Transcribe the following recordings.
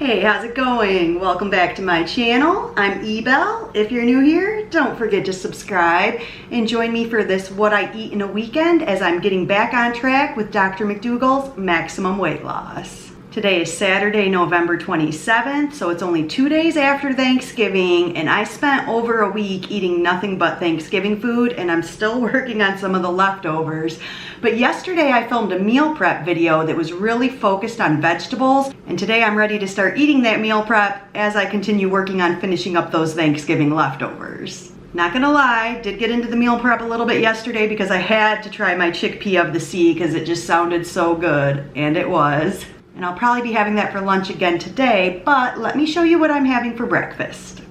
Hey, how's it going? Welcome back to my channel. I'm Ebel. If you're new here, don't forget to subscribe and join me for this What I Eat in a Weekend as I'm getting back on track with Dr. McDougall's Maximum Weight Loss. Today is Saturday, November 27th, so it's only 2 days after Thanksgiving, and I spent over a week eating nothing but Thanksgiving food, and I'm still working on some of the leftovers. But yesterday I filmed a meal prep video that was really focused on vegetables, and today I'm ready to start eating that meal prep as I continue working on finishing up those Thanksgiving leftovers. Not gonna lie, did get into the meal prep a little bit yesterday because I had to try my chickpea of the sea because it just sounded so good, and it was. And I'll probably be having that for lunch again today, but let me show you what I'm having for breakfast.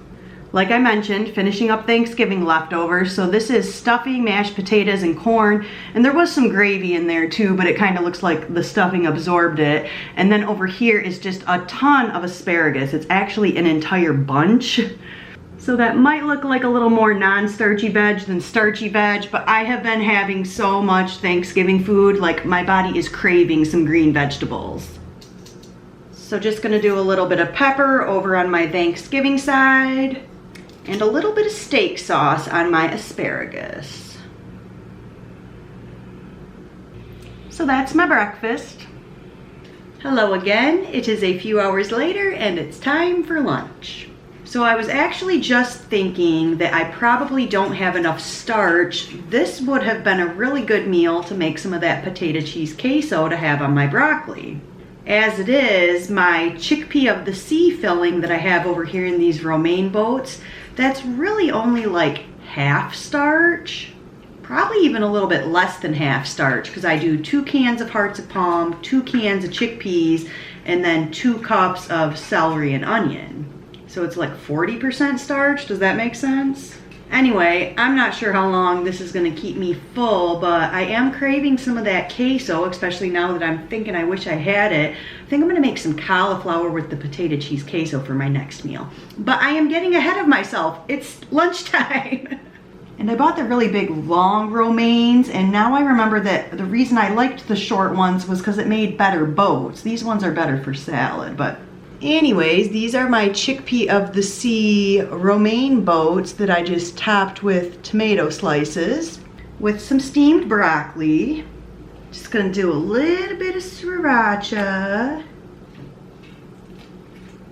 Like I mentioned, finishing up Thanksgiving leftovers, so this is stuffing, mashed potatoes, and corn, and there was some gravy in there too, but it kind of looks like the stuffing absorbed it. And then over here is just a ton of asparagus. It's actually an entire bunch. So that might look like a little more non-starchy veg than starchy veg, but I have been having so much Thanksgiving food, like my body is craving some green vegetables. So just gonna do a little bit of pepper over on my Thanksgiving side and a little bit of steak sauce on my asparagus. So that's my breakfast. Hello again, it is a few hours later and it's time for lunch. So I was actually just thinking that I probably don't have enough starch. This would have been a really good meal to make some of that potato cheese queso to have on my broccoli. As it is, my chickpea of the sea filling that I have over here in these romaine boats, that's really only like half starch, probably even a little bit less than half starch, because I do 2 cans of hearts of palm, 2 cans of chickpeas, and then 2 cups of celery and onion. So it's like 40% starch. Does that make sense? Anyway, I'm not sure how long this is gonna keep me full, but I am craving some of that queso, especially now that I'm thinking I wish I had it. I think I'm gonna make some cauliflower with the potato cheese queso for my next meal. But I am getting ahead of myself. It's lunchtime. And I bought the really big long romaines, and now I remember that the reason I liked the short ones was because it made better boats. These ones are better for salad, but anyways, these are my chickpea of the sea romaine boats that I just topped with tomato slices with some steamed broccoli. Just gonna do a little bit of sriracha.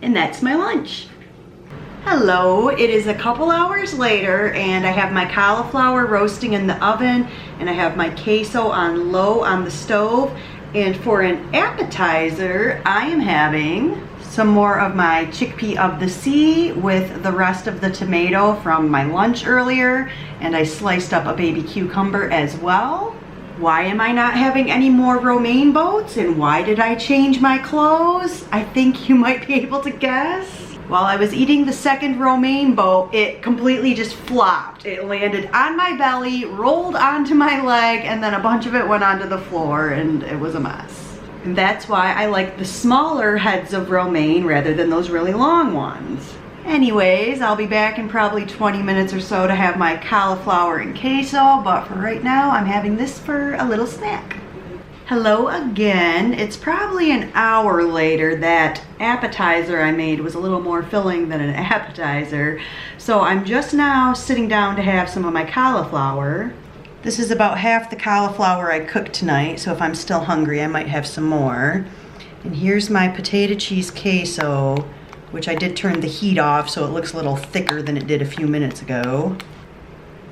And that's my lunch. Hello, it is a couple hours later and I have my cauliflower roasting in the oven and I have my queso on low on the stove. And for an appetizer, I am having some more of my chickpea of the sea with the rest of the tomato from my lunch earlier, and I sliced up a baby cucumber as well. Why am I not having any more romaine boats, and why did I change my clothes? I think you might be able to guess. While I was eating the second romaine boat, it completely just flopped. It landed on my belly, rolled onto my leg, and then a bunch of it went onto the floor, and it was a mess. And that's why I like the smaller heads of romaine rather than those really long ones. Anyways, I'll be back in probably 20 minutes or so to have my cauliflower and queso, but for right now, I'm having this for a little snack. Hello again. It's probably an hour later. That appetizer I made was a little more filling than an appetizer. So I'm just now sitting down to have some of my cauliflower. This is about half the cauliflower I cooked tonight, so if I'm still hungry, I might have some more. And here's my potato cheese queso, which I did turn the heat off so it looks a little thicker than it did a few minutes ago.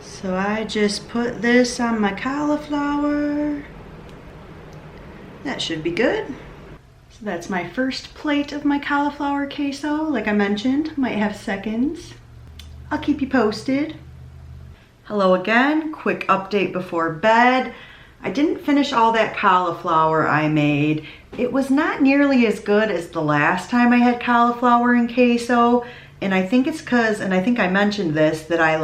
So I just put this on my cauliflower. That should be good. So that's my first plate of my cauliflower queso. Like I mentioned, might have seconds. I'll keep you posted. Hello again, quick update before bed. I didn't finish all that cauliflower I made. It was not nearly as good as the last time I had cauliflower and queso, and I think it's because, and I think I mentioned this, that I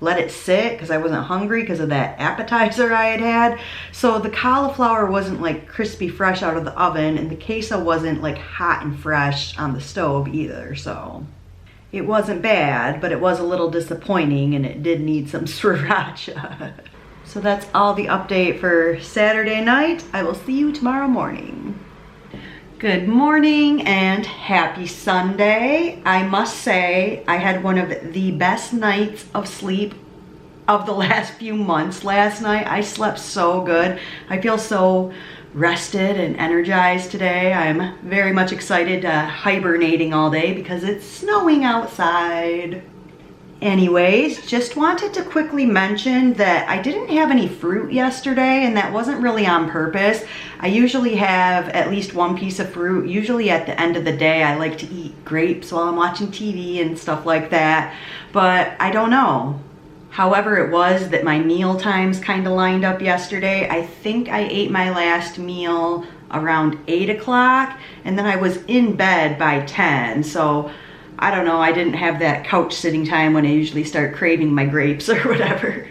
let it sit because I wasn't hungry because of that appetizer I had. So the cauliflower wasn't like crispy fresh out of the oven, and the queso wasn't like hot and fresh on the stove either, so it wasn't bad, but it was a little disappointing and it did need some sriracha. So that's all the update for Saturday night. I will see you tomorrow morning. Good morning and happy Sunday. I must say I had one of the best nights of sleep of the last few months last night. I slept so good. I feel so rested and energized today. I'm very much excited to hibernating all day because it's snowing outside. Anyways, just wanted to quickly mention that I didn't have any fruit yesterday, and that wasn't really on purpose. I usually have at least one piece of fruit. Usually at the end of the day, I like to eat grapes while I'm watching TV and stuff like that, but I don't know. However it was that my meal times kind of lined up yesterday. I think I ate my last meal around 8 o'clock, and then I was in bed by 10, so I don't know, I didn't have that couch sitting time when I usually start craving my grapes or whatever.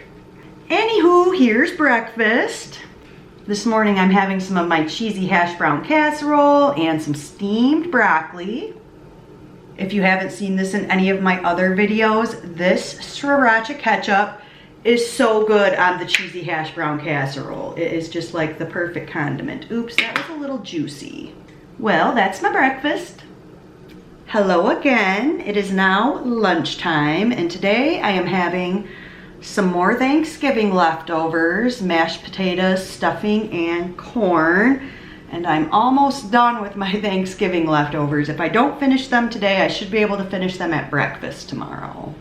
Anywho, here's breakfast. This morning I'm having some of my cheesy hash brown casserole and some steamed broccoli. If you haven't seen this in any of my other videos, this sriracha ketchup is so good on the cheesy hash brown casserole. It is just like the perfect condiment. Oops, that was a little juicy. Well, that's my breakfast. Hello again. It is now lunchtime, and today I am having some more Thanksgiving leftovers, mashed potatoes, stuffing, and corn. And I'm almost done with my Thanksgiving leftovers. If I don't finish them today, I should be able to finish them at breakfast tomorrow.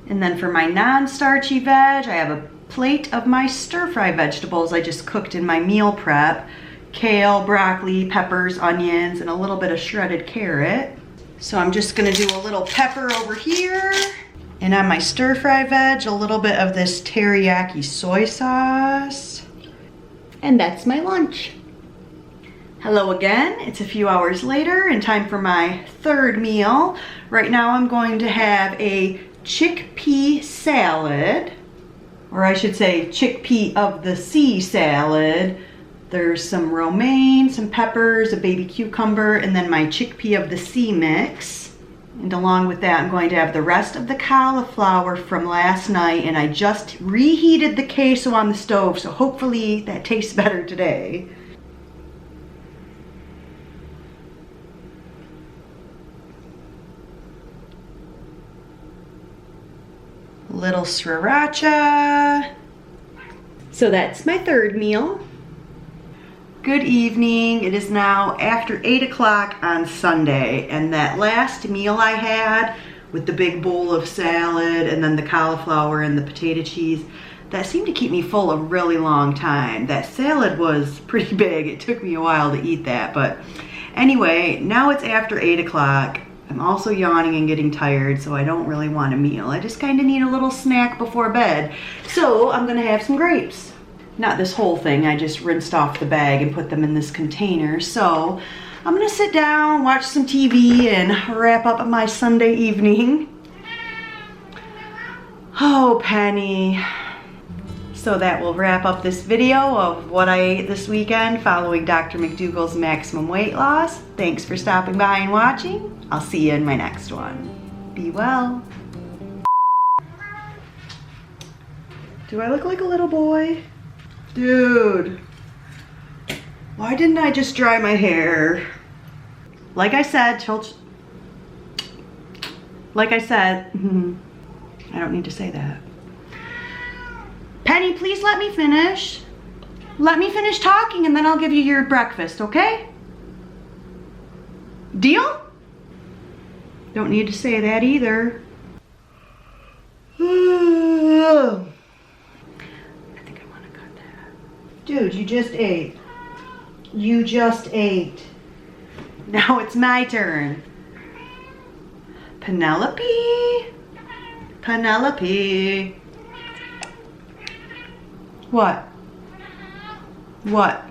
And then for my non-starchy veg, I have a plate of my stir-fry vegetables I just cooked in my meal prep. Kale, broccoli, peppers, onions, and a little bit of shredded carrot. So I'm just gonna do a little pepper over here. And on my stir-fry veg, a little bit of this teriyaki soy sauce. And that's my lunch. Hello again, it's a few hours later and time for my third meal. Right now I'm going to have a chickpea salad, or I should say chickpea of the sea salad. There's some romaine, some peppers, a baby cucumber, and then my chickpea of the sea mix. And along with that, I'm going to have the rest of the cauliflower from last night, and I just reheated the queso on the stove, so hopefully that tastes better today. Little sriracha. So that's my third meal. Good evening. It is now after 8 o'clock on Sunday, and that last meal I had with the big bowl of salad and then the cauliflower and the potato cheese, that seemed to keep me full a really long time. That salad was pretty big. It took me a while to eat that, but anyway, now it's after 8 o'clock. I'm also yawning and getting tired, so I don't really want a meal. I just kind of need a little snack before bed. So I'm gonna have some grapes. Not this whole thing, I just rinsed off the bag and put them in this container. So I'm gonna sit down, watch some TV, and wrap up my Sunday evening. Oh, Penny. So that will wrap up this video of what I ate this weekend following Dr. McDougall's Maximum Weight Loss. Thanks for stopping by and watching. I'll see you in my next one. Be well. Do I look like a little boy? Dude, why didn't I just dry my hair? Like I said, I don't need to say that. Penny, please let me finish. Let me finish talking and then I'll give you your breakfast, okay? Deal? Don't need to say that either. Dude, you just ate. You just ate. Now it's my turn. Penelope. Penelope. What? What?